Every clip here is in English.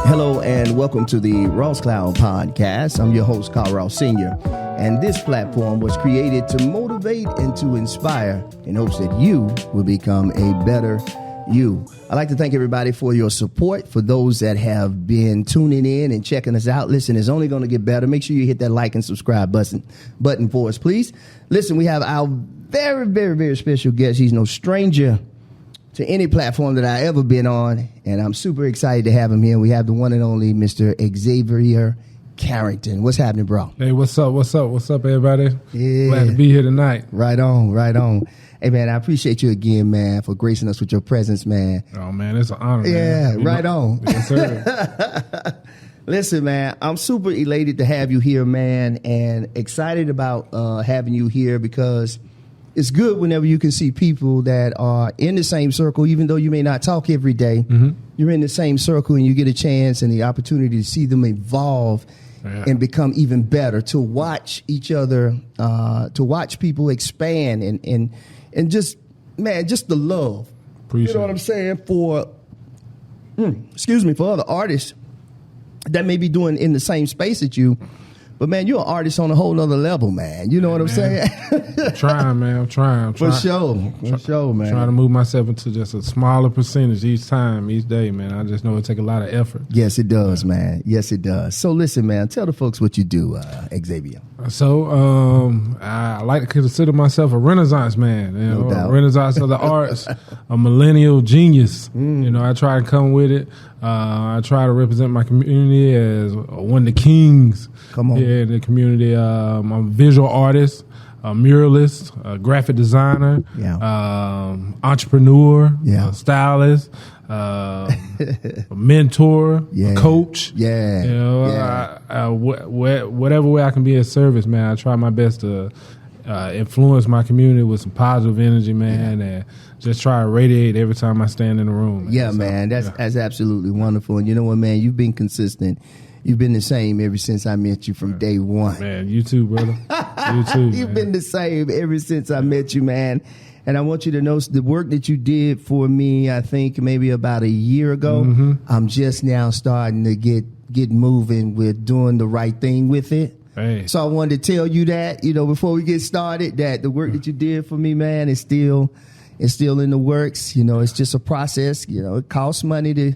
Hello and welcome to the Ross Cloud Podcast. I'm your host, Carl Ross Sr. And this platform was created to motivate and to inspire in hopes that you will become a better you. I'd like to thank everybody for your support. For those that have been tuning in and checking us out, listen, it's only going to get better. Make sure you hit that like and subscribe button for us, please. Listen, we have our very, very, very special guest. He's no stranger to any platform that I ever been on, and I'm super excited to have him here. We have the one and only Mr. Xavier Carrington. What's happening, bro? Hey, what's up, everybody? Yeah. Glad to be here tonight. Right on. Hey, man, I appreciate you again, man, for gracing us with your presence, man. Oh, man, it's an honor, man. Yeah, right on. Yes, sir. Listen, man, I'm super elated to have you here, man, and excited about having you here because it's good whenever you can see people that are in the same circle, even though you may not talk every day. Mm-hmm. You're in the same circle and you get a chance and the opportunity to see them evolve and become even better, to watch each other, to watch people expand and just, man, just the love. Appreciate, you know what I'm saying? For other artists that may be doing in the same space as you. But, man, you're an artist on a whole nother level, man. You know what I'm saying? I'm trying, man. I'm trying. For sure, man. Trying to move myself into just a smaller percentage each day, man. I just know it take a lot of effort. Yes, it does, man. Yes, it does. So, listen, man, tell the folks what you do, Xavier. So, I like to consider myself a Renaissance man. You know, no doubt. A Renaissance of the arts, a millennial genius. You know, I try to come with it. I try to represent my community as one of the kings. Come on. Here in the community. I'm a visual artist, a muralist, a graphic designer, entrepreneur, a stylist, a mentor, a coach. Yeah. You know, whatever way I can be of service, man, I try my best to influence my community with some positive energy, man, and just try to radiate every time I stand in the room. Man. Yeah, so, man, that's absolutely wonderful. And you know what, man, you've been consistent. You've been the same ever since I met you from day one. Man, you too, brother. You too. You've been the same ever since I met you, man. And I want you to know the work that you did for me, I think maybe about a year ago, I'm just now starting to get moving with doing the right thing with it. Hey. So I wanted to tell you that, you know, before we get started, that the work that you did for me, man, is still in the works. You know, it's just a process. You know, it costs money to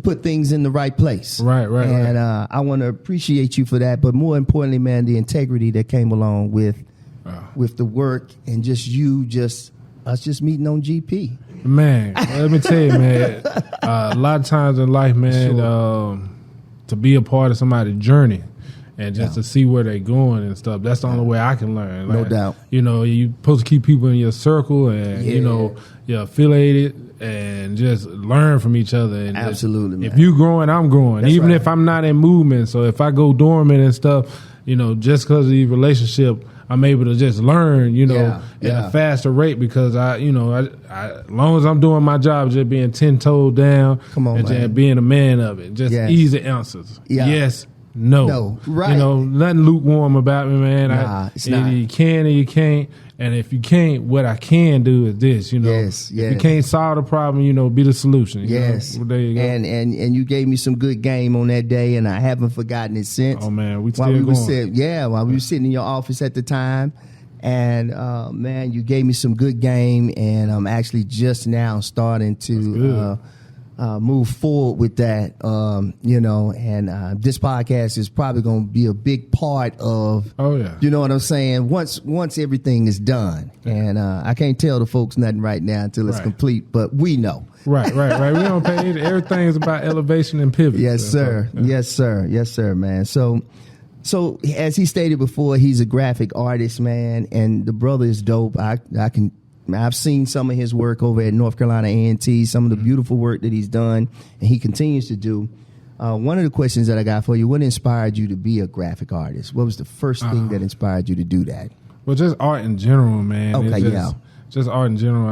put things in the right place. Right. And I want to appreciate you for that. But more importantly, man, the integrity that came along with the work and us meeting on GP. Man, let me tell you, man, a lot of times in life, man, to be a part of somebody's journey and just to see where they're going and stuff, that's the only way I can learn. Like, no doubt. You know, you're supposed to keep people in your circle and, you know, you're affiliated and just learn from each other. And absolutely, man. If you growing, I'm growing. That's even if I'm not in movement. So if I go dormant and stuff, you know, just because of the relationship, I'm able to just learn, you know, at a faster rate because I as long as I'm doing my job, just being 10-toed down and just being a man of it. Just easy answers. Yeah. Yes. No. Right. You know, nothing lukewarm about me, man. It's not. You can or you can't. And if you can't, what I can do is this, you know. If you can't solve the problem, you know, be the solution. Yes. Well, there you go. And you gave me some good game on that day, and I haven't forgotten it since. Oh, man, we still going. While we were sitting in your office at the time. And, man, you gave me some good game, and I'm actually just now starting to move forward with that, you know, and this podcast is probably going to be a big part of, you know what I'm saying, once everything is done. And I can't tell the folks nothing right now until it's complete, but we know. Right. We don't pay everything is about elevation and pivot. Yes, sir. Yes, sir, man. So as he stated before, he's a graphic artist, man, and the brother is dope. I've seen some of his work over at North Carolina A&T, some of the beautiful work that he's done, and he continues to do. One of the questions that I got for you, what inspired you to be a graphic artist? What was the first thing that inspired you to do that? Well, just art in general, man. Okay, just art in general.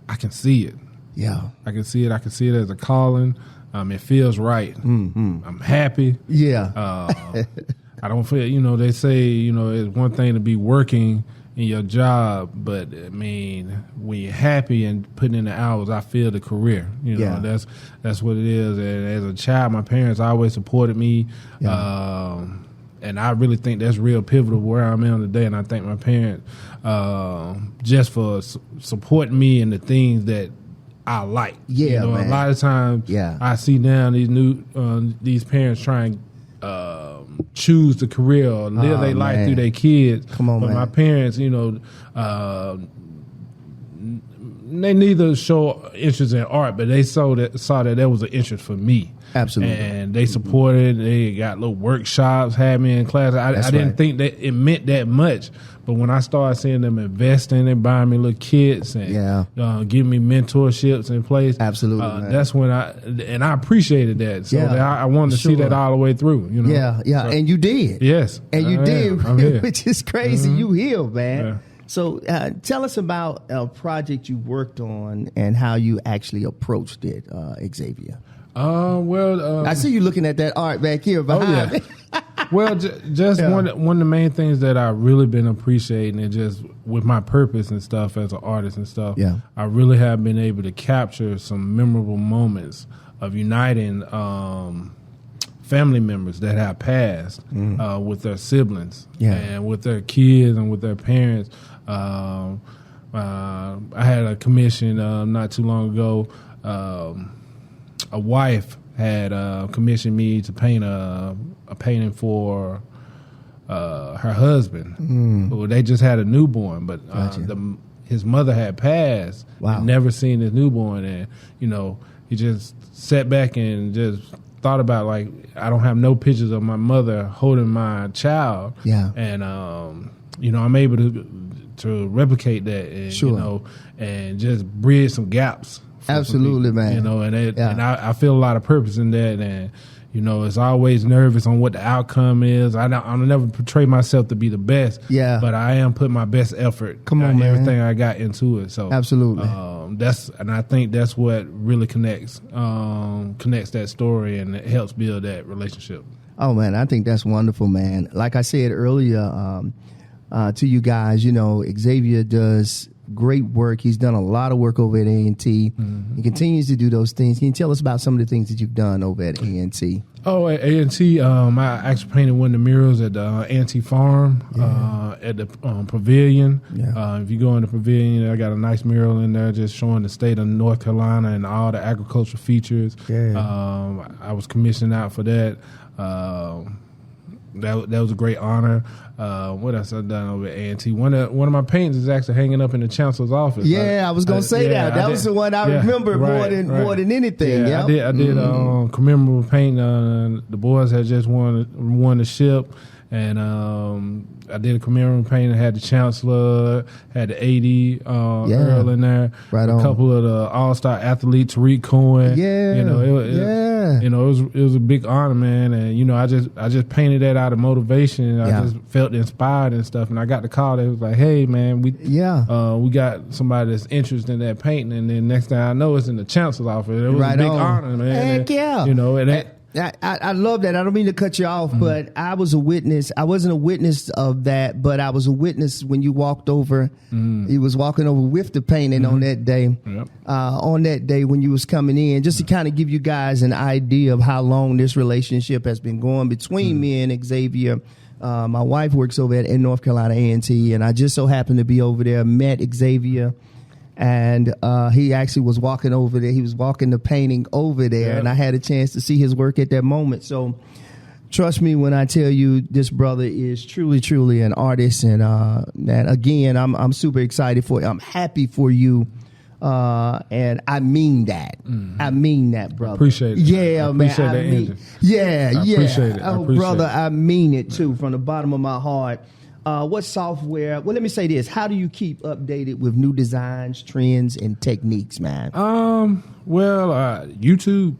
I can see it. Yeah. I can see it. I can see it as a calling. It feels right. Mm-hmm. I'm happy. Yeah. I don't feel, you know, they say, you know, it's one thing to be working in your job, but I mean, when you're happy and putting in the hours, I feel the career. You know, that's what it is. And as a child, my parents always supported me, and I really think that's real pivotal where I'm at today. And I thank my parents just for supporting me in the things that I like. Yeah, you know, man. A lot of times, I see now these parents trying. Choose the career or live their life through their kids. Come on, but man. My parents, you know, they neither show interest in art, but they saw that there was an interest for me. Absolutely. And they supported. They got little workshops, had me in class. I didn't think that it meant that much. But when I started seeing them investing and buying me little kits and giving me mentorships in place, absolutely, that's when I appreciated that. So I wanted to see that all the way through. You know, so, and you did. Yes, and you did, which is crazy. Mm-hmm. You healed, man. Yeah. So tell us about a project you worked on and how you actually approached it, Xavier. I see you looking at that art back here behind me. Well, just one of the main things that I've really been appreciating, and just with my purpose and stuff as an artist and stuff, I really have been able to capture some memorable moments of uniting family members that have passed with their siblings and with their kids and with their parents. I had a commission not too long ago. A wife had commissioned me to paint a painting for her husband. Well, they just had a newborn, but his mother had passed. Wow. And never seen his newborn, and you know, he just sat back and just thought about, like, I don't have no pictures of my mother holding my child. And you know, I'm able to replicate that, and you know, and just bridge some gaps. Absolutely, man. You know, and I feel a lot of purpose in that, and you know, it's always nervous on what the outcome is. I'll never portray myself to be the best, but I am putting my best effort. Everything I got into it. So absolutely, and I think that's what really connects that story, and it helps build that relationship. Oh man, I think that's wonderful, man. Like I said earlier to you guys, you know, Xavier does great work. He's done a lot of work over at A&T. He continues to do those things. Can you tell us about some of the things that you've done over at A&T? Oh, at A&T, I actually painted one of the murals at the A&T Farm at the Pavilion. If you go in the Pavilion, I got a nice mural in there just showing the state of North Carolina and all the agricultural features. I was commissioned out for that. That was a great honor. What else I've done over at A&T? One of my paintings is actually hanging up in the chancellor's office. I was going to say that. That was the one I remember more than anything. I did commemorative painting. The boys had just won the ship, and I did a commemorative painting. Had the chancellor, had the AD Earl in there, a couple of the all-star athletes, Tariq Cohen. It was a big honor, man. And you know, I just painted that out of motivation. I just felt inspired and stuff. And I got the call that was like, "Hey, man, we got somebody that's interested in that painting." And then next thing I know, it's in the chancellor's office. It was a big honor, man. Heck yeah. You know, I love that. I don't mean to cut you off, but I was a witness. I wasn't a witness of that, but I was a witness when you walked over. You was walking over with the painting on that day. On that day when you was coming in, just to kind of give you guys an idea of how long this relationship has been going between me and Xavier. My wife works over in North Carolina A&T, and I just so happened to be over there, met Xavier. And he actually was walking over there. He was walking the painting over there, and I had a chance to see his work at that moment. So trust me when I tell you this brother is truly, truly an artist. And again, I'm super excited for you. I'm happy for you. And I mean that. I mean that, brother. Appreciate it. Yeah, appreciate man. I appreciate it. Oh, brother, I mean it too, from the bottom of my heart. What software? Well, let me say this: how do you keep updated with new designs, trends, and techniques, man? YouTube,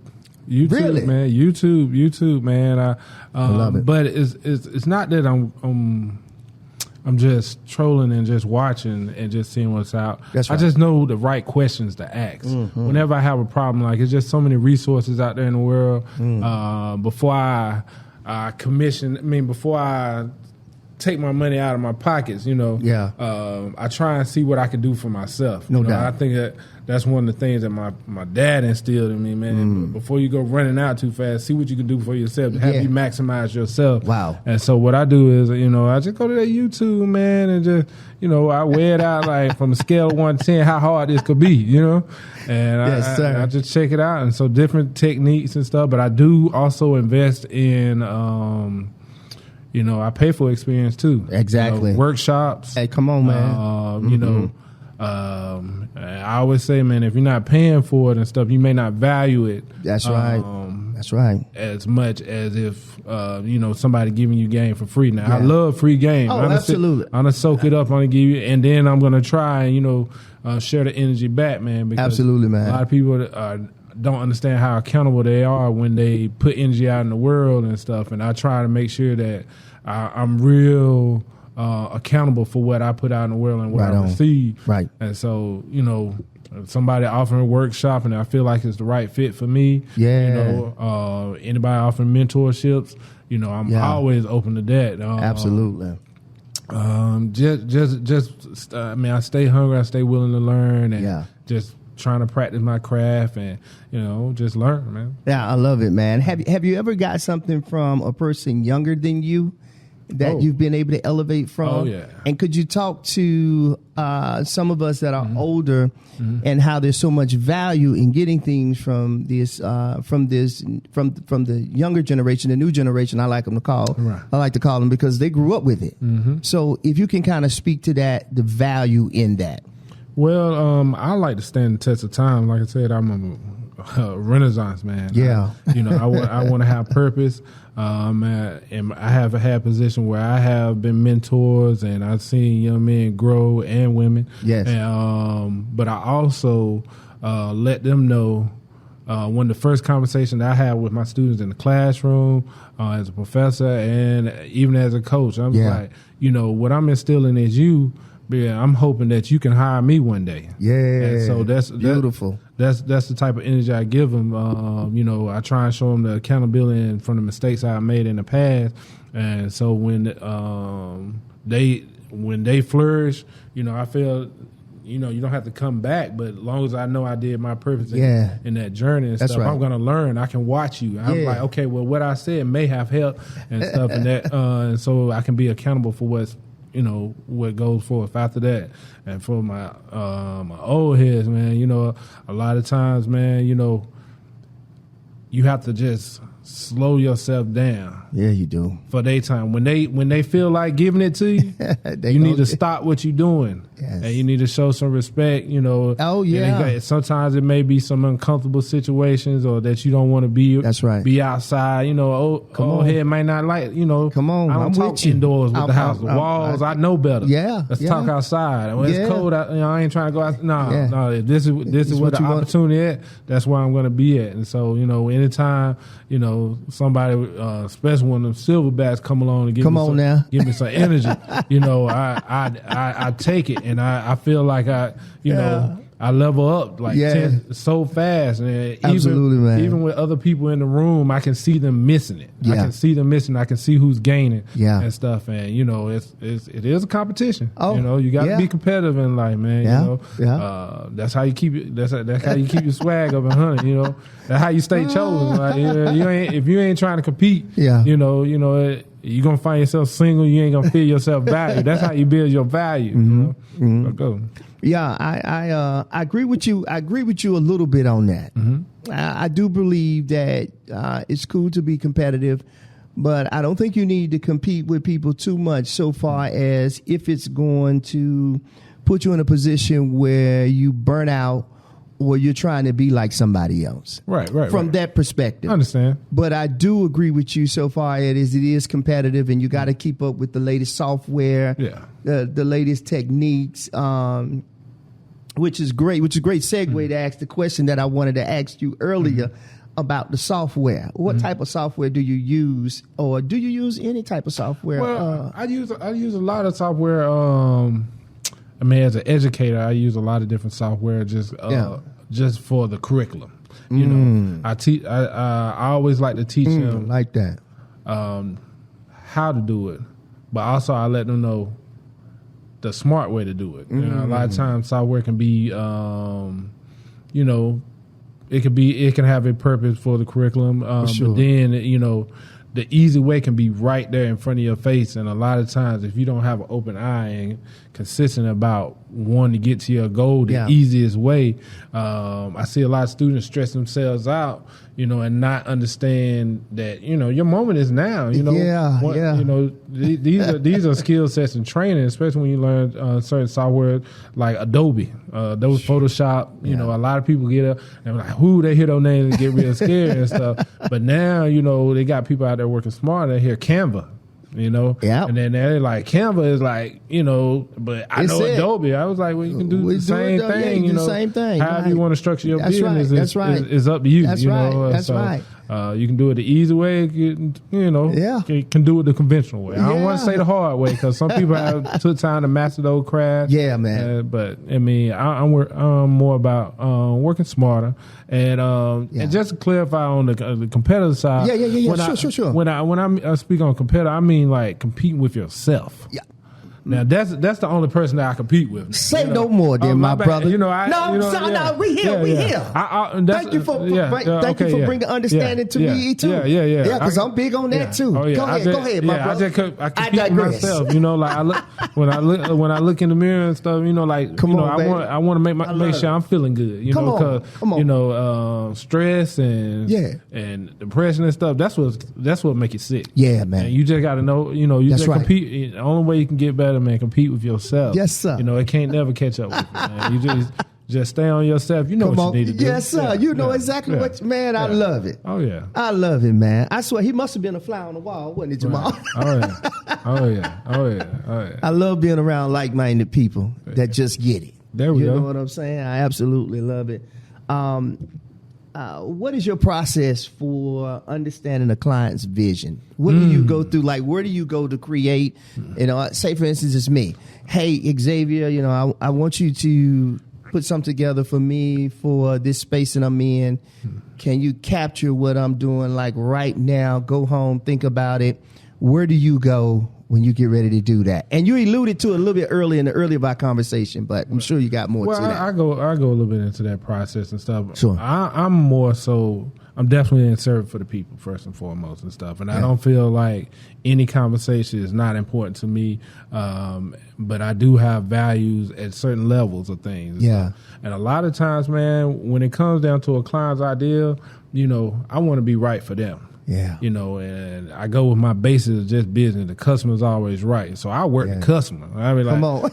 really? Man. YouTube, man. I love it. But it's not that I'm just trolling and just watching and just seeing what's out. That's right. I just know the right questions to ask. Whenever I have a problem, like, it's just so many resources out there in the world. Before I take my money out of my pockets, you know. Yeah. I try and see what I can do for myself. No doubt. I think that's one of the things that my dad instilled in me, man. Before you go running out too fast, see what you can do for yourself. Have you maximize yourself. Wow. And so what I do is, you know, I just go to that YouTube, man, and just, you know, I weigh it out like from a scale of 1 to 10 how hard this could be, you know. And I just check it out. And so different techniques and stuff. But I do also invest in, you know, I pay for experience too. Exactly. You know, workshops. Hey, come on, man. You know, I always say, man, if you're not paying for it and stuff, you may not value it. That's right. That's right. As much as if, you know, somebody giving you game for free. Now, I love free game. Oh, absolutely. I'm going to soak it up. I'm going to give you, and then I'm going to try and, you know, share the energy back, man. Because absolutely, man. A lot of people don't understand how accountable they are when they put energy out in the world and stuff. And I try to make sure that I'm real accountable for what I put out in the world and what I receive. Right. And so, you know, if somebody offering a workshop and I feel like it's the right fit for me, you know, anybody offering mentorships, you know, I'm always open to that. Absolutely. Just I mean, I stay hungry, I stay willing to learn, and just trying to practice my craft and, you know, just learn, man. Yeah, I love it, man. Have you ever got something from a person younger than you that you've been able to elevate from? Oh, yeah. And could you talk to some of us that are older and how there's so much value in getting things from this from the younger generation, the new generation, I like them to call. Right. I like to call them because they grew up with it. So if you can kind of speak to that, the value in that. Well, I like to stand the test of time. Like I said, I'm a Renaissance man. Yeah. You know, I want to have purpose. And I have had position where I have been mentors and I've seen young men grow and women. Yes. And, but I also let them know one of the first conversations that I had with my students in the classroom, as a professor and even as a coach, I'm like, you know, what I'm instilling is you. Yeah, I'm hoping that you can hire me one day. Yeah, and so that's beautiful. That's the type of energy I give them. You know, I try and show them the accountability from the mistakes I made in the past, and so when they flourish, you know, I feel, you know, you don't have to come back, but as long as I know I did my purpose in that journey and stuff, I'm going to learn. I can watch you. I'm like, okay, well, what I said may have helped and stuff, and that, and so I can be accountable for what's, you know, what goes forth after that. And for my my old heads, man, you know, a lot of times, man, you know, you have to just slow yourself down. Yeah, you do. For their time. When they feel like giving it to you, you need to stop what you're doing. Yes. And you need to show some respect, you know. Oh, yeah. Sometimes it may be some uncomfortable situations or that you don't want to be. That's right. Be outside, you know. Old head might not like, you know. Come on, I don't talk indoors with the house. The walls, I know better. Yeah. Let's talk outside. When it's cold, I ain't trying to go out. No. If this is where the opportunity at, that's where I'm going to be at. And so, you know, anytime, you know, somebody, especially when the silverbacks come along and give me some energy, you know, I take it, and I feel like you know, I level up like so fast, and even with other people in the room, I can see them missing it. I can see them missing. I can see who's gaining and stuff, and you know, it is a competition. You know, you got to be competitive in life, man. You know, that's how you keep it. That's how you keep your swag up and hunting. You know, that's how you stay chosen. Like, if you ain't trying to compete, you know, you're going to find yourself single. You ain't going to feel yourself valued. That's how you build your value. You know? So go. Yeah, I agree with you. I agree with you a little bit on that. I do believe that it's cool to be competitive, but I don't think you need to compete with people too much so far as if it's going to put you in a position where you burn out or you're trying to be like somebody else. Right. From that perspective. I understand. But I do agree with you so far it is competitive, and you got to keep up with the latest software, the latest techniques, which is great segue to ask the question that I wanted to ask you earlier about the software. What type of software do you use, or do you use any type of software? Well, I use a lot of software. I mean, as an educator, I use a lot of different software just for the curriculum. You know, I teach. I always like to teach them like that. How to do it, but also I let them know the smart way to do it. You know, a lot of times software can be, you know, it can have a purpose for the curriculum, but then, you know, the easy way can be right there in front of your face. And a lot of times, if you don't have an open eye and consistent about wanting to get to your goal, the easiest way, I see a lot of students stress themselves out, you know, and not understand that, you know, your moment is now, you know. You know, these are skill sets and training, especially when you learn certain software like Adobe, Photoshop. You know, a lot of people get up and like, whoo, they hear those names and get real scared and stuff. But now, you know, they got people out there working smart. They hear Canva. You know, and then they're like, Canva is like, you know, but I know Adobe. I was like, well, you can do the same thing, you know, same thing. However you want to structure your business is up to you. That's you right. know? That's right. You can do it the easy way, you know. You can do it the conventional way. I don't want to say the hard way because some people have took time to master those crafts. Yeah, man. But I mean, I'm more about working smarter and just to clarify on the competitive side. Sure. When I speak on competitor, I mean like competing with yourself. Yeah. Now that's the only person that I compete with. Say no more, dear my brother. You know, we here. Thank you for bringing understanding to me too. Yeah, because I'm big on that too. Go ahead, my brother. I compete with myself. You know, like I look when I look in the mirror and stuff. You know, like I want to make sure I'm feeling good. You know, because you know, stress and depression and stuff. That's what make you sick. Yeah, man. And you just got to know. You know, you just compete. The only way you can get better, man, compete with yourself. Yes, sir. You know, it can't never catch up with you, man. You just stay on yourself. You know what you need to do. Yes, sir. You know exactly what, man, I love it. Oh, yeah. I love it, man. I swear, he must have been a fly on the wall, wasn't he, Jamal? Right. Oh, yeah. I love being around like-minded people that just get it. There we go. You know what I'm saying? I absolutely love it. What is your process for understanding a client's vision? What do you go through? Like, where do you go to create? You know, say for instance, it's me. Hey, Xavier, you know, I want you to put something together for me for this space that I'm in. Can you capture what I'm doing like right now? Go home, think about it. Where do you go when you get ready to do that? And you alluded to it a little bit earlier of our conversation, but I'm sure you got more to that. I go a little bit into that process and stuff. Sure. I'm definitely in service for the people first and foremost and stuff. And I don't feel like any conversation is not important to me. But I do have values at certain levels of things. And a lot of times, man, when it comes down to a client's idea, you know, I want to be right for them. Yeah. You know, and I go with my basis of just business. The customer's always right. So I work the customer. I mean, like, come on.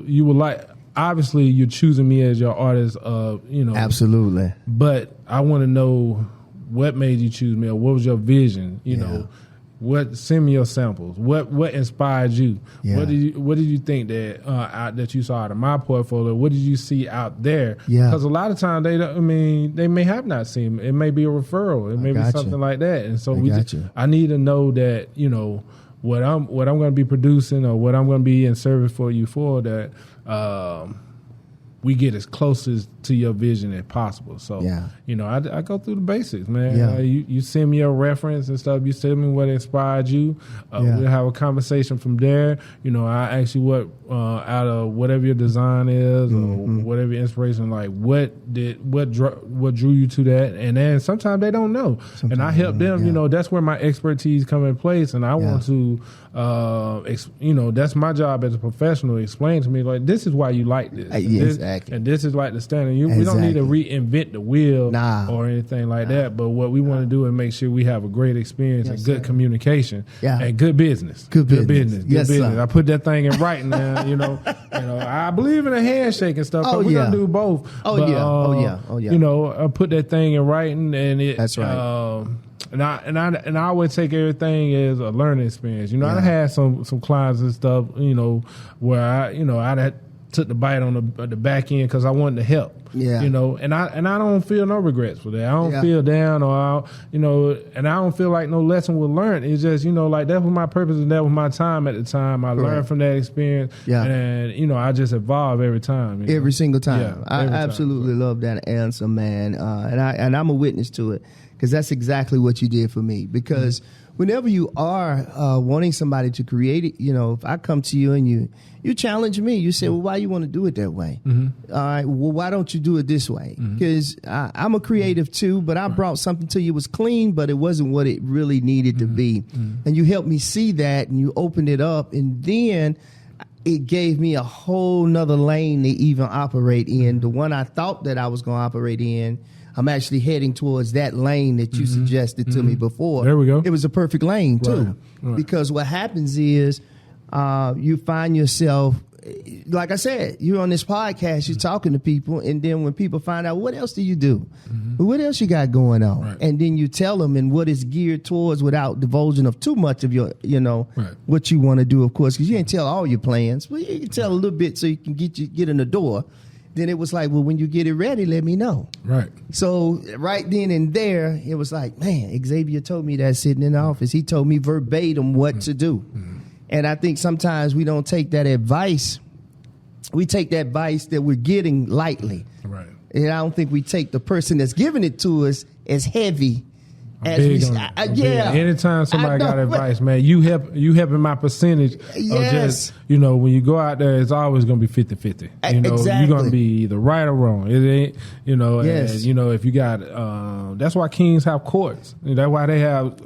You would like, obviously you're choosing me as your artist, you know. Absolutely. But I want to know what made you choose me or what was your vision, you know. Send me your samples. What inspired you? Yeah. What did you think that you saw out of my portfolio? What did you see out there? Yeah. Because a lot of times they may have not seen it. It may be a referral. It may be something like that. And so I need to know that, you know, what I'm going to be producing or what I'm going to be in service for you for, that we get as close as to your vision as possible. So, you know, I go through the basics, man. You send me a reference and stuff. You send me what inspired you. We'll have a conversation from there. You know, I ask you what out of whatever your design is or whatever your inspiration, like what drew you to that. And then sometimes they don't know. And I help them, you know, that's where my expertise come in place. And I want to, you know, that's my job as a professional, explain to me, like, this is why you like this. And this is like the standard. We don't need to reinvent the wheel or anything like that. But what we want to do is make sure we have a great experience and good communication and good business. Good business. Sir. I put that thing in writing now. You know, I believe in a handshake and stuff. We're gonna do both. You know, I put that thing in writing, and it. That's right. And I always take everything as a learning experience. You know, I had some clients and stuff, you know, where I took the bite on the back end because I wanted to help. You know, and I don't feel no regrets for that. I don't feel down and I don't feel like no lesson was learned. It's just, you know, like that was my purpose and that was my time at the time. I learned from that experience. And, you know, I just evolve every time. Every single time. I absolutely love that answer, man. And I'm a witness to it. because that's exactly what you did for me. Because whenever you are wanting somebody to create it, if I come to you and you challenge me, you say, well, why you want to do it that way? All right, well, why don't you do it this way? Because I'm a creative too, but I brought something to you. It was clean, but it wasn't what it really needed to be. And you helped me see that, and you opened it up, and then it gave me a whole nother lane to even operate in. The one I thought that I was going to operate in, I'm actually heading towards that lane that you suggested to me before. There we go. It was a perfect lane too, because what happens is you find yourself, like I said, you're on this podcast, you're talking to people, and then when people find out, what else do you do? What else you got going on? Right. And then you tell them, and what it's geared towards without divulging of too much of your, what you want to do, of course, because you ain't tell all your plans, but you can tell a little bit so you can get in the door. Then it was like, well, when you get it ready, let me know. Right. So right then and there, it was like, man, Xavier told me that sitting in the office. He told me verbatim what to do. And I think sometimes we don't take that advice. We take that advice that we're getting lightly. Right. And I don't think we take the person that's giving it to us as heavy. Anytime somebody got advice, man, you helping my percentage. Yes. When you go out there, it's always going to be 50-50. Exactly. You're going to be either right or wrong. It ain't, Yes. and, if you got, that's why kings have courts. That's why they have,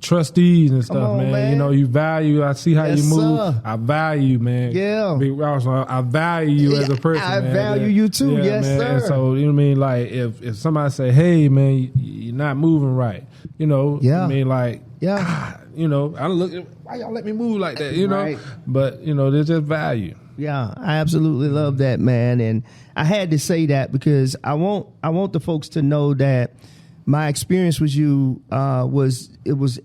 trustees and stuff, man. You value, I see how you move. Sir. I value, man. Yeah. Big Ross, I value you as a person, I man. value you too. Yeah, yes, man. sir. And so, like, if somebody say, hey, man, you're not moving right, I don't look at why y'all let me move like that, Right. But there's just value. Yeah, I absolutely love that, man. And I had to say that because I want the folks to know that my experience with you was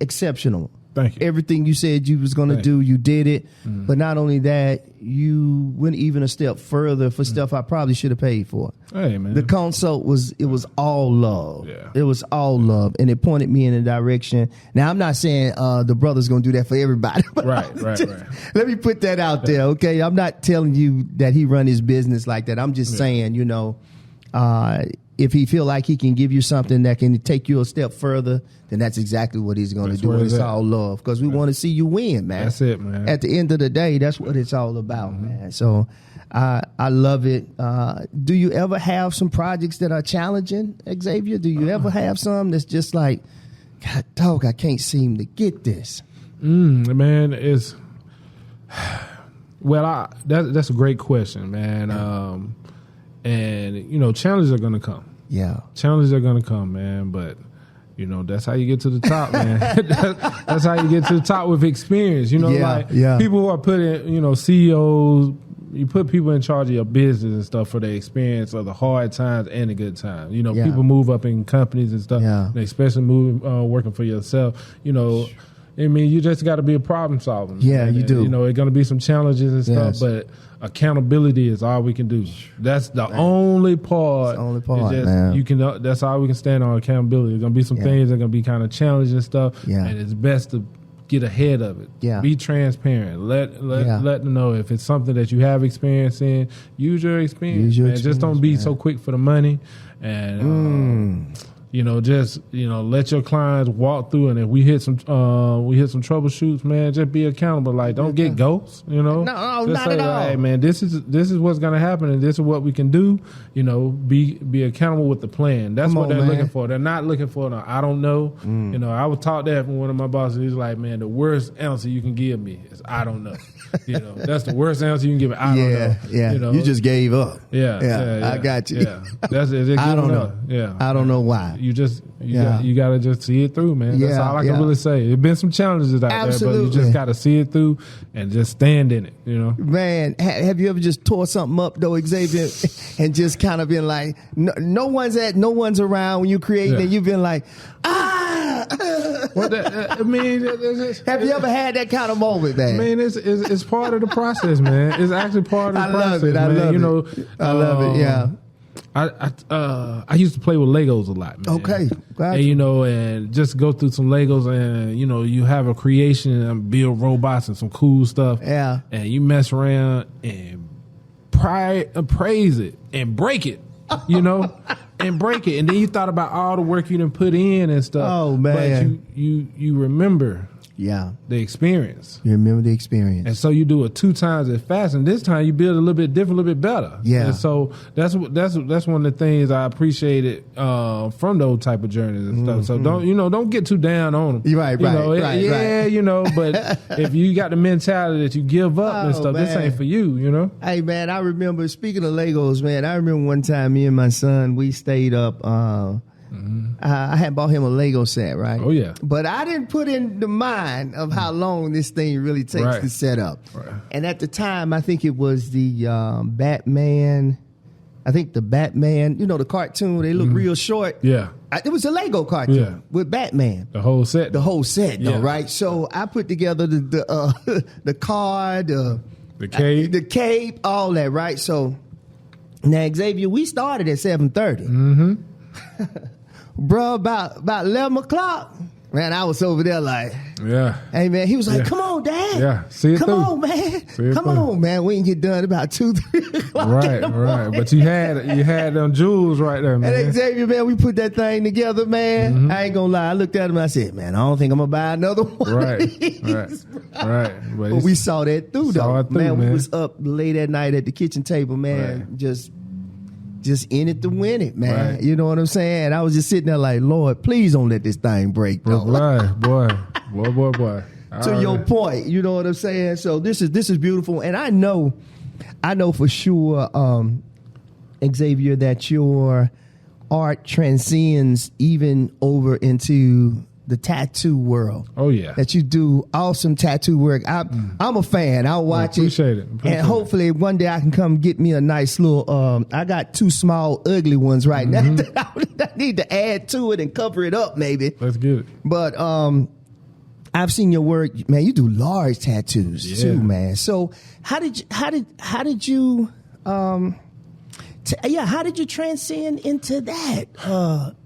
exceptional. Thank you. Everything you said you was going to do, you did it. But not only that, you went even a step further for stuff I probably should have paid for. Hey, man. The consult was all love. Yeah. It was all love, and it pointed me in a direction. Now, I'm not saying the brother's going to do that for everybody. But right. Let me put that out there, okay? I'm not telling you that he run his business like that. I'm just saying, if he feel like he can give you something that can take you a step further, then that's exactly what he's going to do. And it's all love because we want to see you win, man. That's it, man. At the end of the day, that's what it's all about, man. So I love it. Do you ever have some projects that are challenging, Xavier? Do you ever have some that's just like, God, dog, I can't seem to get this? Man, it's that's a great question, man. And challenges are going to come. Yeah, challenges are going to come, man. But that's how you get to the top, man. That's how you get to the top with experience. People who are put in, CEOs. You put people in charge of your business and stuff for the experience of the hard times and the good times. People move up in companies and stuff, especially working for yourself. You just got to be a problem solver. Yeah, you do. It's going to be some challenges and stuff, but accountability is all we can do. That's the only part. That's the only part, man. That's all we can stand on, accountability. There's going to be some things that are going to be kind of challenging and stuff, and it's best to get ahead of it. Yeah. Be transparent. Let them know if it's something that you have experience in. Use your experience. Just don't be so quick for the money, and let your clients walk through. And if we hit some troubleshoots, man, just be accountable. Like, don't get ghosts. No, just not say, at all. Hey, man, this is what's gonna happen, and this is what we can do. Be accountable with the plan. That's what they're looking for. They're not looking for I don't know. I was taught that from one of my bosses. He's like, man, the worst answer you can give me is I don't know. That's the worst answer you can give me. I don't know. Yeah. You just gave up. Yeah. I got you. Yeah. That's it. I don't know. Yeah. I don't know why. You gotta just see it through, man. That's all I can really say. There's been some challenges out there, but you just gotta see it through and just stand in it. Man, have you ever just tore something up though, Xavier, and just kind of been like, no one's around when you're creating, and you've been like, have you ever had that kind of moment, man? Man, it's part of the process, man. It's actually part of the process. I love it. Yeah. I used to play with Legos a lot, man. Okay, gotcha. And and just go through some Legos, and you have a creation and build robots and some cool stuff. Yeah, and you mess around and praise it and break it, and break it. And then you thought about all the work you done put in and stuff. Oh, man. But you remember the experience. You remember the experience. And so you do it 2 times as fast, and this time you build a little bit different, a little bit better. Yeah. And so that's one of the things I appreciated from those type of journeys and stuff. So don't get too down on them. Right. But if you got the mentality that you give up and stuff, this ain't for you, Hey, man, I remember, speaking of Legos, man, I remember one time me and my son, we stayed up, I had bought him a Lego set, right? Oh, yeah. But I didn't put in the mind of how long this thing really takes to set up. Right. And at the time, I think it was the Batman. I think the Batman, the cartoon, they look real short. Yeah. It was a Lego cartoon with Batman. The whole set. Though, right? So I put together the car, the cape, all that, right? So now, Xavier, we started at 7:30. Mm-hmm. Bro, about 11 o'clock, man, I was over there like, hey, man, he was like, come on, Dad. Yeah, see it Come through. on, man. Come on, man. We didn't get done about 2, 3 o'clock. Right. But you had them jewels right there, man. And Xavier, man, we put that thing together, man. Mm-hmm. I ain't gonna lie. I looked at him and I said, man, I don't think I'm gonna buy another one. Right. But we saw that through, though. Man, we was up late at night at the kitchen table, man, just in it to win it, man. Right. You know what I'm saying? I was just sitting there like, Lord, please don't let this thing break, though. Boy. To your point, you know what I'm saying? So this is beautiful, and I know for sure, Xavier, that your art transcends even over into the tattoo world. Oh yeah, that you do awesome tattoo work. I'm a fan. I'll watch appreciate it. And hopefully one day I can come get me a nice little. I got 2 small ugly ones right now that I need to add to it and cover it up maybe. Let's get it. But I've seen your work, man. You do large tattoos too, man. So how did you how did you transcend into that,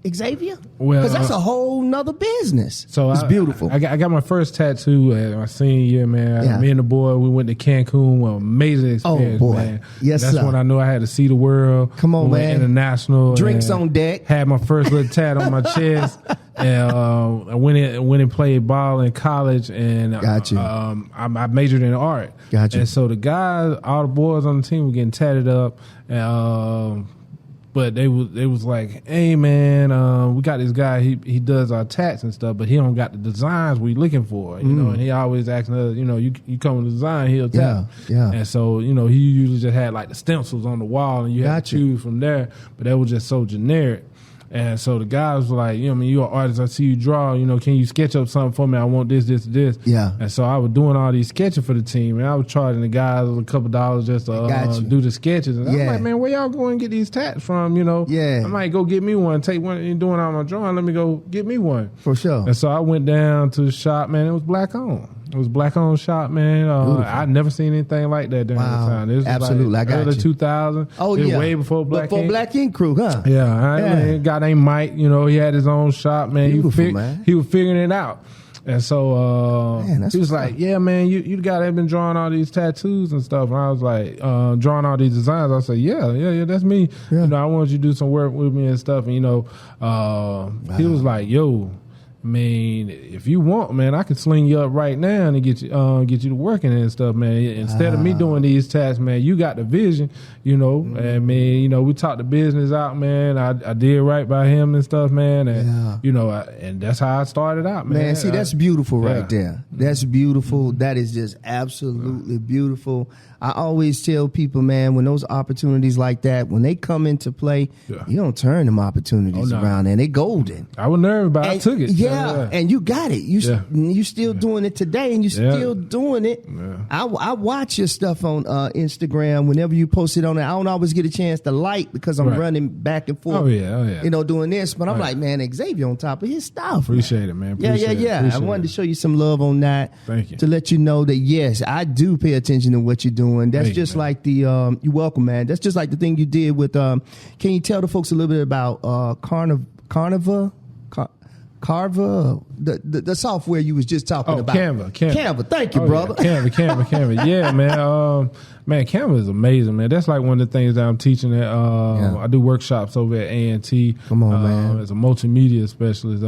Xavier? Well, because that's a whole nother business. So it's beautiful. I got my first tattoo at my senior year, man. Me and the boy, we went to Cancun. Well, amazing experience, man. Yes, that's when I knew I had to see the world. Come on, man. International. Drinks on deck. Had my first little tat on my chest. And I went and played ball in college, and I majored in art. And so the guys, all the boys on the team were getting tatted up, and but they was like, hey man, we got this guy, he does our tats and stuff, but he don't got the designs we looking for, you know, and he always asking us, you come with a design, he'll tap. Yeah. And so, he usually just had like the stencils on the wall and you had to choose from there, but that was just so generic. And so the guy was like, you're an artist, I see you draw, can you sketch up something for me? I want this. Yeah. And so I was doing all these sketching for the team, and I was charging the guys a couple dollars just to do the sketches. And I'm like, man, where y'all going to get these tats from, Yeah. I might go get me one, take one, and doing all my drawing, let me go get me one. For sure. And so I went down to the shop, man, it was black on. It was black on shop, man. I'd never seen anything like that during the time. This was absolutely, like early 2000. Oh, yeah. Way before Black Ink. Black Ink Crew, huh? Yeah. A guy named Mike, he had his own shop, man. He was figuring it out. And so he was like, yeah, man, you the guy that been drawing all these tattoos and stuff. And I was like, drawing all these designs. I said, yeah, that's me. Yeah. I want you to do some work with me and stuff. And, he was like, yo, I mean, if you want, man, I can sling you up right now and get you to working and stuff, man. Instead of me doing these tasks, man, you got the vision, And man, we talked the business out, man. I did right by him and stuff, man. And and that's how I started out, man. Man, see, that's beautiful right there. That's beautiful. That is just absolutely beautiful. I always tell people, man, when those opportunities like that, when they come into play, you don't turn them opportunities around, and they golden. I was nervous, but I took it. Yeah, and you got it. You still doing it today, and you still doing it. Yeah. I watch your stuff on Instagram. Whenever you post it on it, I don't always get a chance to like because I'm running back and forth. Oh yeah. Doing this, but I'm like, man, Xavier on top of his stuff. Appreciate it, man. Appreciate it. I wanted to show you some love on that. Thank you. To let you know that yes, I do pay attention to what you're doing. That's just like the you're welcome, man. That's just like the thing you did with. Can you tell the folks a little bit about Carnival Carver, the software you was just talking about. Canva. Thank you, brother. Yeah, Canva. Yeah, man. Man, Canva is amazing, man. That's like one of the things that I'm teaching at. I do workshops over at A&T. Come on, man. As a multimedia specialist.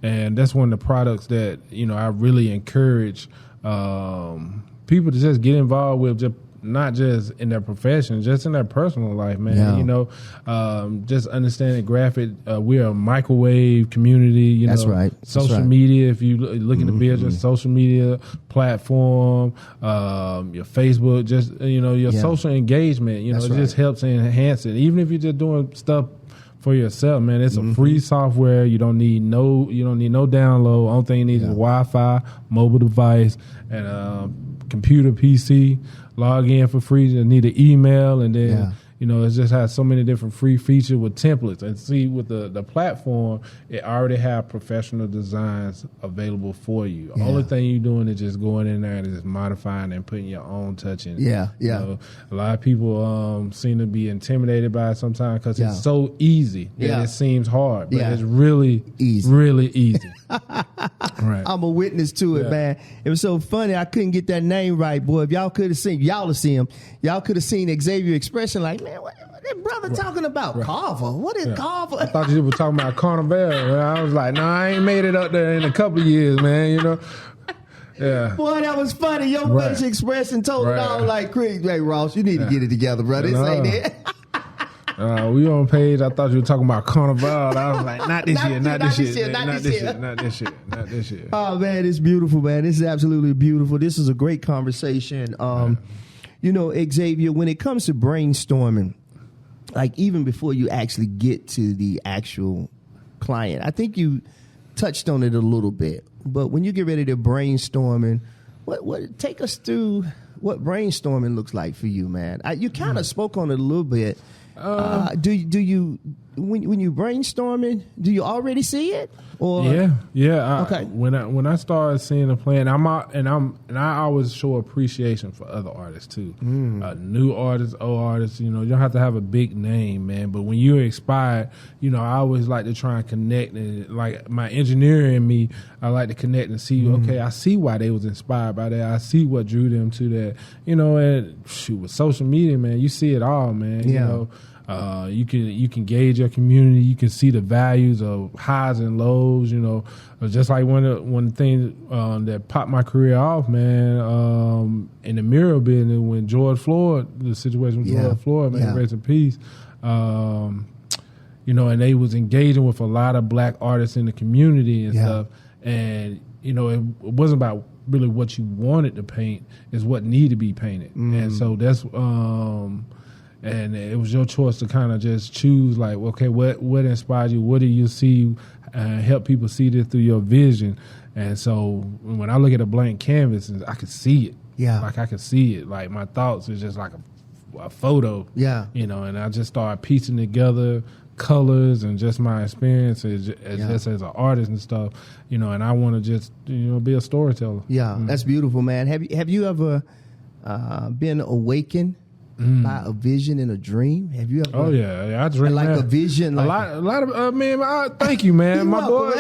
And that's one of the products that, I really encourage people to just get involved with, just not just in their profession, just in their personal life, man. Just understanding graphic. We're a microwave community. That's right. Social media. If you look at the business, social media platform, your Facebook, just your social engagement. It just helps enhance it. Even if you're just doing stuff for yourself, man. It's a free software. You don't need no download. Only thing you need is Wi-Fi, mobile device, and computer PC. Log in for free. You need an email, and then it just has so many different free features with templates. And see, with the platform, it already have professional designs available for you. Yeah. Only thing you're doing is just going in there and just modifying and putting your own touch in. Yeah. A lot of people seem to be intimidated by it sometimes because it's so easy that it seems hard, but it's really easy. Really easy. Right. I'm a witness to it, man. It was so funny. I couldn't get that name right, boy. If y'all could have seen, y'all could have seen Xavier expression like, man, what that brother talking about? Carver? What is Carver? I thought you were talking about Carnival. I was like, no, I ain't made it up there in a couple of years, man. Yeah. Boy, that was funny. Your facial expression told it all like, hey, Ross, you need to get it together, brother. This ain't it. We on page. I thought you were talking about Carnival. I was like, not this year. Oh, man, it's beautiful, man. This is absolutely beautiful. This is a great conversation. Xavier, when it comes to brainstorming, like even before you actually get to the actual client, I think you touched on it a little bit. But when you get ready to brainstorming, what take us through what brainstorming looks like for you, man? You kind of spoke on it a little bit. Do you when you brainstorming, do you already see it? Or Okay. When I started seeing a plan, I always show appreciation for other artists too, new artists, old artists. You don't have to have a big name, man. But when you're inspired, I always like to try and connect. And like my engineer in me, I like to connect and see. Okay, I see why they was inspired by that. I see what drew them to that. And with social media, man, you see it all, man. You can gauge your community. You can see the values of highs and lows. Just like one of the things that popped my career off, man. In the mirror business, when George Floyd, the situation with George Floyd, man, rest in peace. And they was engaging with a lot of black artists in the community and stuff. And it wasn't about really what you wanted to paint; it's what needed to be painted. And so that's. And it was your choice to kind of just choose, like, okay, what inspired you? What do you see? Help people see this through your vision. And so when I look at a blank canvas, I could see it. Yeah. Like, I could see it. Like, my thoughts is just like a photo. Yeah. And I just started piecing together colors and just my experiences just as an artist and stuff, and I want to just, be a storyteller. Yeah, that's beautiful, man. Have you ever been awakened by a vision in a dream? Have you ever? Oh yeah, I dream like a vision. Like a lot of man. Thank you, man. My boy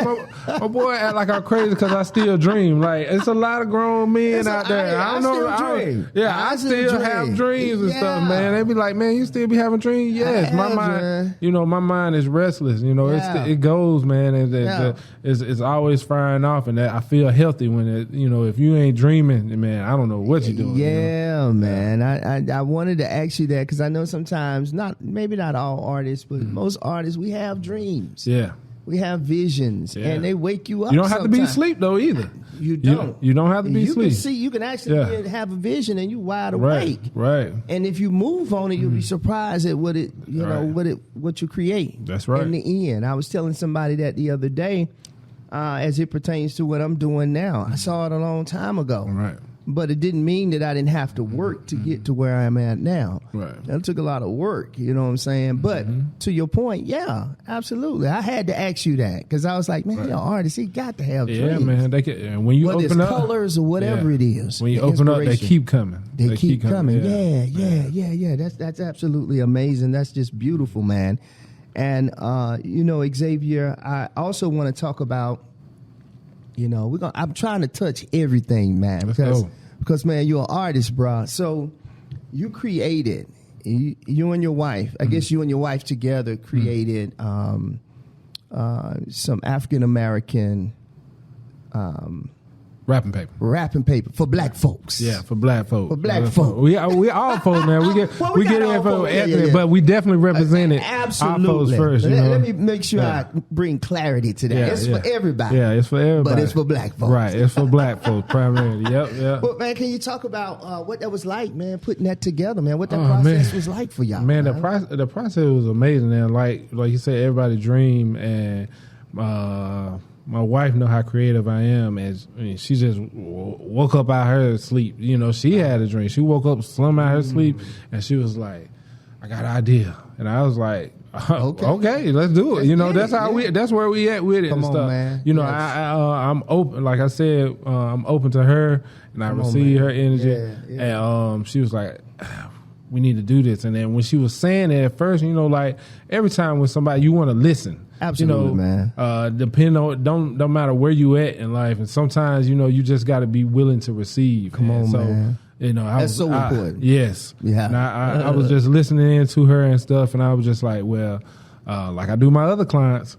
act like I'm crazy because I still dream. Like it's a lot of grown men out there. I don't know. I still have dreams and stuff, man. They be like, man, you still be having dreams? Yes, my mind. My mind is restless. It goes, man. And it's always firing off, and I feel healthy when it. If you ain't dreaming, man, I don't know what you're doing. Yeah, man. I wanted to ask you that because I know sometimes maybe not all artists, but most artists, we have dreams. Yeah, we have visions, and they wake you up. You don't have to be asleep though either. You don't. You don't have to be asleep. You can actually have a vision, and you wide awake. Right. And if you move on it, you'll be surprised at what you create. That's right. In the end, I was telling somebody that the other day, as it pertains to what I'm doing now. I saw it a long time ago. Right. But it didn't mean that I didn't have to work to get to where I'm at now. Right. It took a lot of work, you know what I'm saying? But to your point, yeah, absolutely. I had to ask you that because I was like, man, your artist, he got to have dreams. Yeah, man. They can, and when you whether open it's up, colors or whatever it is. When you open up, they keep coming. They keep coming. Yeah. That's absolutely amazing. That's just beautiful, man. And Xavier, I also want to talk about, I'm trying to touch everything, man, because man, you're an artist, bro. So you created, you and your wife, I guess you and your wife together created some African American wrapping paper for black folks. Yeah, for black folks. For black folks. We all folks, man. We get in for ethnic, but we definitely represented absolutely. Our folks first. Let me make sure I bring clarity to that. It's for everybody. Yeah, it's for everybody. But it's for black folks. Right, it's for black folks primarily. Yep. But man, can you talk about what that was like, man, putting that together, man? What that process was like for y'all? Man, the process was amazing, man. Like you said, everybody dream, and my wife know how creative I am, and she just woke up out her sleep. She had a dream. She woke up slum out her sleep, and she was like, "I got an idea," and I was like, "Okay, let's do it." That's where we at with it. Come and stuff. On, man. Yes. I'm open. Like I said, I'm open to her, and I receive her energy. And she was like, "We need to do this." And then when she was saying it at first, like every time when somebody, you want to listen. Absolutely, man. Depending on don't matter where you at in life, and sometimes you just got to be willing to receive. Come on, man. That's so important. Yes. Yeah. And I was just listening to her and stuff, and I was just like, well, like I do my other clients.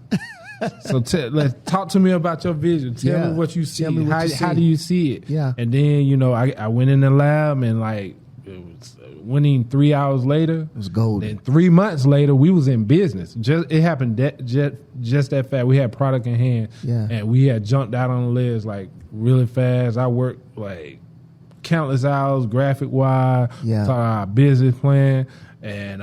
So let's talk to me about your vision. Tell me what you see. How do you see it? Yeah. And then I went in the lab and winning 3 hours later. It was golden. Then 3 months later, we was in business. It happened just that fast. We had product in hand, and we had jumped out on the list like really fast. I worked like countless hours, graphic wise, talking our business plan, and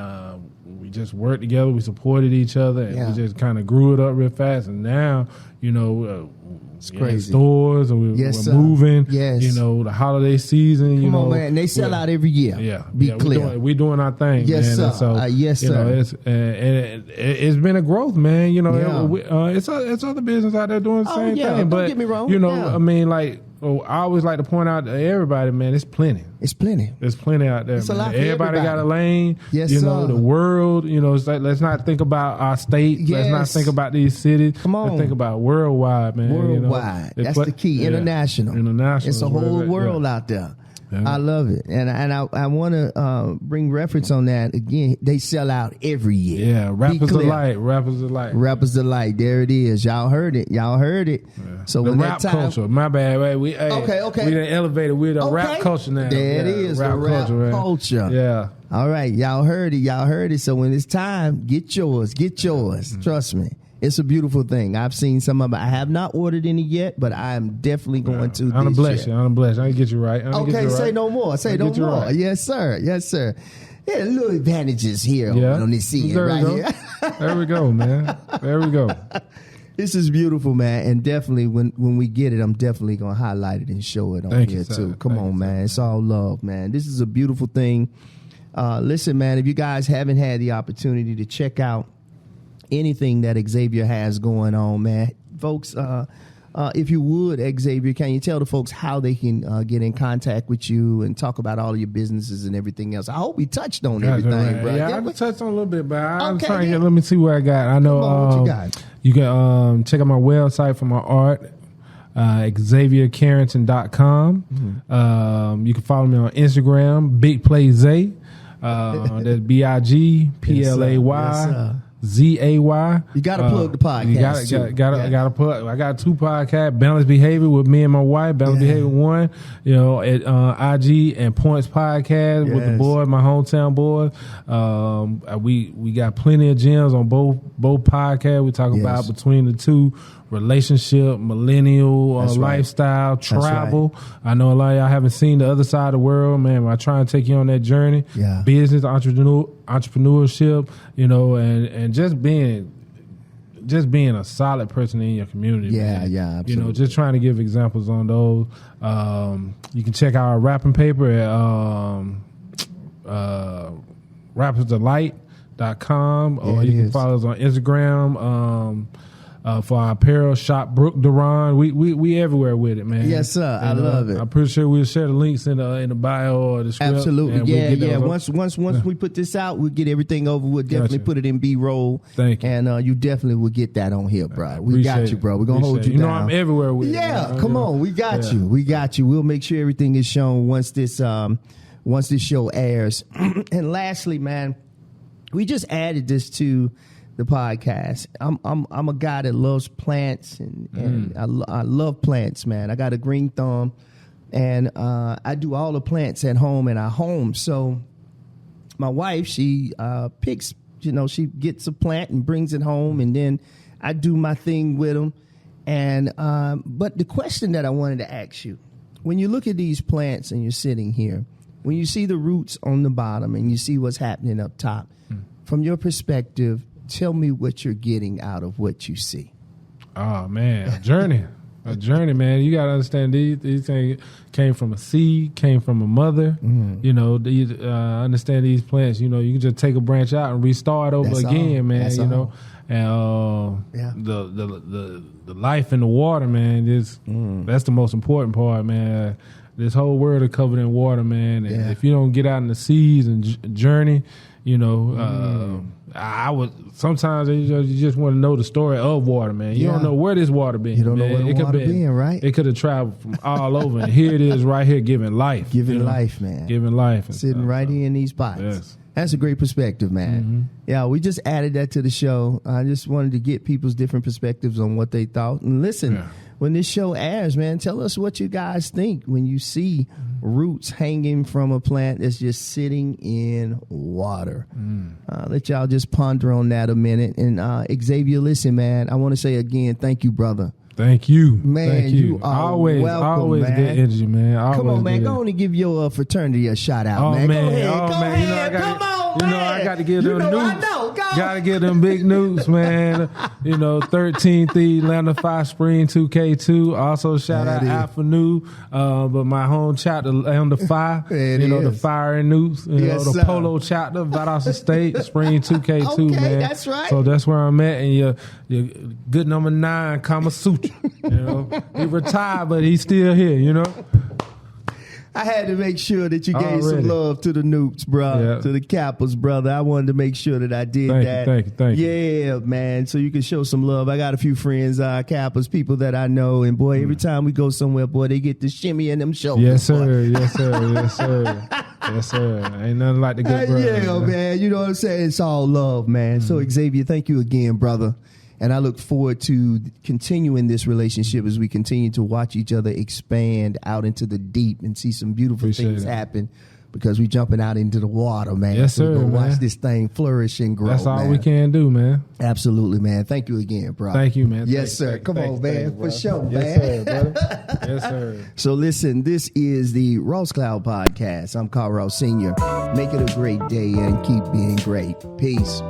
we just worked together. We supported each other, and we just kind of grew it up real fast. And now, it's crazy. Stores, and we're moving. Yes. The holiday season. Come on, man. They sell out every year. Yeah. Be clear. We're doing our thing. Yes, man. sir. And so, yes, sir. It's been a growth, man. It's other business out there doing the same thing. Don't but get me wrong. I mean, I always like to point out to everybody, man, it's plenty. It's plenty. There's plenty out there. It's a lot for everybody got a lane. Yes, sir. The world. It's like, let's not think about our state. Yes. Let's not think about these cities. Come on. Let's think about worldwide, man. Worldwide. That's the key. International. It's a whole world out there. Yeah. I love it, and I want to bring reference on that again. They sell out every year. Yeah, rappers delight. There it is. Y'all heard it. Yeah. So the rap culture. My bad. Right? We done elevated. We're the rap culture now. There it is. The rap culture. Yeah. All right, y'all heard it. So when it's time, get yours. Mm-hmm. Trust me. It's a beautiful thing. I've seen some of it. I have not ordered any yet, but I am definitely going to. I'm blessed. I'm blessed. I can get you right. Say no more. Right. Yes, sir. Yeah, little advantages here on this scene right here. There we go, man. There we go. This is beautiful, man, and definitely when we get it, I'm definitely gonna highlight it and show it on here too. Come on, man. It's all love, man. This is a beautiful thing. Listen, man, if you guys haven't had the opportunity to check out anything that Xavier has going on, man, folks, if you would, Xavier, can you tell the folks how they can get in contact with you and talk about all of your businesses and everything else? I hope we touched on everything, right. Bro. Yeah, I touched on a little bit, but I'm trying to get, let me see what I got. I know what you got. You can check out my website for my art, XavierCarrington.com. Mm-hmm. You can follow me on Instagram, Big Play Zay. That's BIGPLAY. ZAY. You got to plug the podcast. Got to plug. I got 2 podcasts: Balanced Behavior with me and my wife, Balanced Behavior 1. At IG and Points Podcast with the boy, my hometown boy. We got plenty of gems on both podcasts. We talk about between the two: relationship, millennial lifestyle, travel. Right. I know a lot of y'all haven't seen the other side of the world, man. I try and take you on that journey. Yeah. Business, entrepreneurship, and just being a solid person in your community. Yeah, man. Absolutely. Just trying to give examples on those. You can check out our wrapping paper at rappersdelight.com, or you can follow us on Instagram. for our apparel shop, Brooke Duran. We everywhere with it, man. Yes, sir. I love it. I'm pretty sure we'll share the links in the bio or the script. Absolutely. Yeah. Once we put this out, we'll get everything over. We'll definitely put it in B-roll. Thank you. And you definitely will get that on here, bro. We got you, bro. We're going to hold you down. You know I'm everywhere with it. Yeah, come on. We got you. We got you. We'll make sure everything is shown once this show airs. And lastly, man, we just added this to the podcast. I'm a guy that loves plants, and I love plants, man. I got a green thumb, and I do all the plants at home in our home. So my wife, she picks, she gets a plant and brings it home, and then I do my thing with them. And but the question that I wanted to ask you, when you look at these plants and you're sitting here, when you see the roots on the bottom and you see what's happening up top, from your perspective, tell me what you're getting out of what you see. Oh, man, a journey, man. You got to understand these things came from a seed, came from a mother. Understand these plants, you can just take a branch out and restart over again, man, That's all. And the life in the water, man, that's the most important part, man. This whole world is covered in water, man. And if you don't get out in the seas and journey, I would sometimes you just want to know the story of water, man. You don't know where this water been. You don't know where the water been, right? It could have traveled from all over, and here it is, right here, giving life, life, man, giving life, and sitting right here in these pots. Yes. That's a great perspective, man. Mm-hmm. Yeah, we just added that to the show. I just wanted to get people's different perspectives on what they thought. And listen, when this show airs, man, tell us what you guys think when you see roots hanging from a plant that's just sitting in water. Let y'all just ponder on that a minute. And Xavier, listen, man, I want to say again, thank you, brother. Thank you, man. Thank you. Are always man. Good energy, man. Come on, man. Go on and give your fraternity a shout out, man. Go ahead. Come on, I got to give them news. Got to give them big news, man. 13th Atlanta 5 Spring 2K2. Also shout out Alpha Nu, but my home chapter on the 5. The Fire and News. The Polo chapter, Valdosta State Spring 2K2, okay, man. That's right. So that's where I'm at, and your good number 9 Kama Sutra. He retired, but he's still here. I had to make sure that you gave some love to the Noops, bro, to the Kappas, brother. I wanted to make sure that I did that. Thank you. Yeah, man. So you can show some love. I got a few friends, Kappas, people that I know, and boy, every time we go somewhere, boy, they get the shimmy in them shoulders. Yes, sir. Yes, sir. Yes, sir. Ain't nothing like the good brother. Yeah, man. You know what I'm saying? It's all love, man. So Xavier, thank you again, brother. And I look forward to continuing this relationship as we continue to watch each other expand out into the deep and see some beautiful things happen, because we're jumping out into the water, man. Yes, sir. We're going to watch this thing flourish and grow. That's all we can do, man. Absolutely, man. Thank you again, bro. Thank you, man. Yes, sir. Come on, man. For sure, man. Yes, sir, brother. Yes, sir. So listen, this is the Ross Cloud Podcast. I'm Carl Ross Sr. Make it a great day and keep being great. Peace.